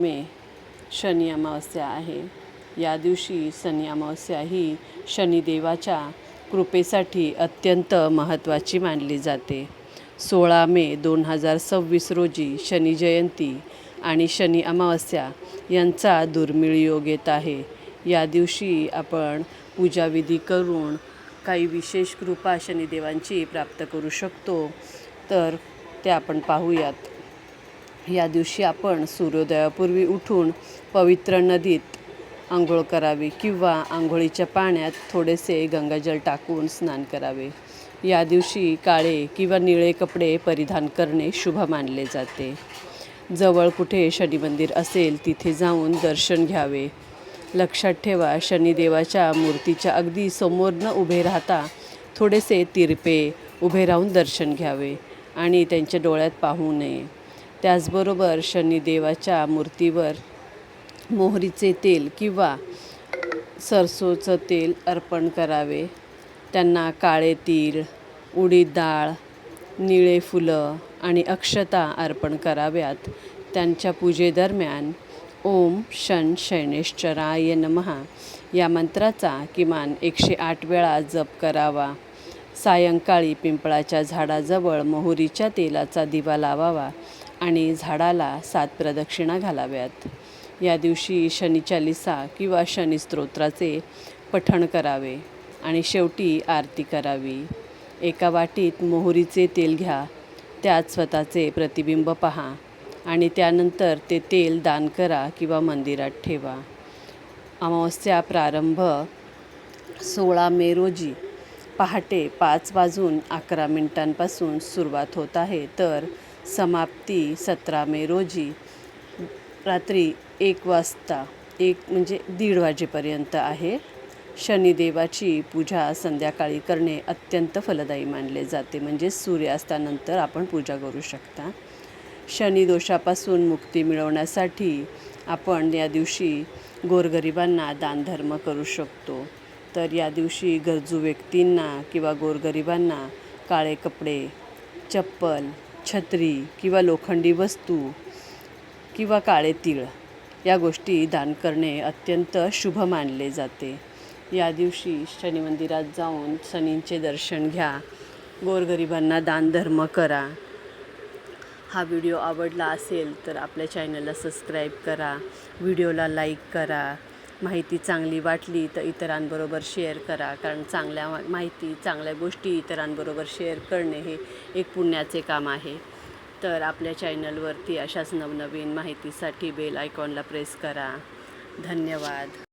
मे शनी अमावस्या आहे. या दिवशी शनी अमावस्या ही शनिदेवाच्या कृपेसाठी अत्यंत महत्त्वाची मानली जाते. 16 मे 2026 रोजी शनी जयंती आणि शनी अमावस्या यांचा दुर्मिळ योग येत आहे. या दिवशी आपण पूजाविधी करून काही विशेष कृपा शनिदेवांची प्राप्त करू शकतो. तर ते आपण पाहूयात. या दिवशी आपण सूर्योदयापूर्वी उठून पवित्र नदीत आंघोळ करावी किंवा आंघोळीच्या पाण्यात थोडेसे गंगाजल टाकून स्नान करावे. या दिवशी काळे किंवा निळे कपडे परिधान करणे शुभ मानले जाते. जवळ कुठे शनी मंदिर असेल तिथे जाऊन दर्शन घ्यावे. लक्षात ठेवा, शनिदेवाच्या मूर्तीच्या अगदी समोर न उभे राहता थोडेसे तिरपे उभे राहून दर्शन घ्यावे आणि त्यांच्या डोळ्यात पाहू नये. त्याचबरोबर शनिदेवाच्या मूर्तीवर मोहरीचे तेल किंवा सरसोचं तेल अर्पण करावे. त्यांना काळे तीळ, उडीद डाळ, निळे फुलं आणि अक्षता अर्पण कराव्यात. त्यांच्या पूजेदरम्यान ओम शन शनैश्चराय नमः या मंत्राचा किमान 108 वेळा जप करावा. सायंकाळी पिंपळाच्या झाडाजवळ मोहरीच्या तेलाचा दिवा लावावा आणि झाडाला 7 प्रदक्षिणा घालाव्यात. या दिवशी शनी चालीसा किंवा शनी स्तोत्राचे पठण करावे आणि शेवटी आरती करावी. एका वाटीत मोहरीचे तेल घ्या, त्यात स्वतःचे प्रतिबिंब पहा आणि त्यानंतर ते तेल दान करा किंवा मंदिरात ठेवा. अमावस्या प्रारंभ 16 मे रोजी पहाटे 5:11 सुरुवात होत आहे, तर समाप्ती 17 मे रोजी रात्री 1 वाजता 1:30 वाजेपर्यंत आहे. शनिदेवाची पूजा संध्याकाळी करणे अत्यंत फलदायी मानले जाते. म्हणजे सूर्यास्तानंतर आपण पूजा करू शकता. शनी दोषापासून मुक्ती मिळवण्यासाठी आपण या दिवशी गोरगरिबांना दानधर्म करू शकतो. तर या दिवशी गरजू व्यक्तींना किंवा गोरगरिबांना काळे कपडे, चप्पल, छत्री किंवा लोखंडी वस्तू किंवा काळे तीळ या गोष्टी दान करणे अत्यंत शुभ मानले जाते. या दिवशी शनी मंदिरात जाऊन शनींचे दर्शन घ्या, गोरगरिबांना दानधर्म करा. हा व्हिडिओ आवडला असेल तर आपल्या चॅनलला सबस्क्राईब करा, व्हिडिओला लाईक करा. माहिती चांगली वाटली तर इतरांबरोबर शेअर करा, कारण चांगल्या माहिती, चांगल्या गोष्टी इतरांबरोबर शेअर करणे हे एक पुण्याचे काम आहे. तर आपल्या चॅनलवरती अशाच नवनवीन माहितीसाठी बेल आयकॉनला प्रेस करा. धन्यवाद.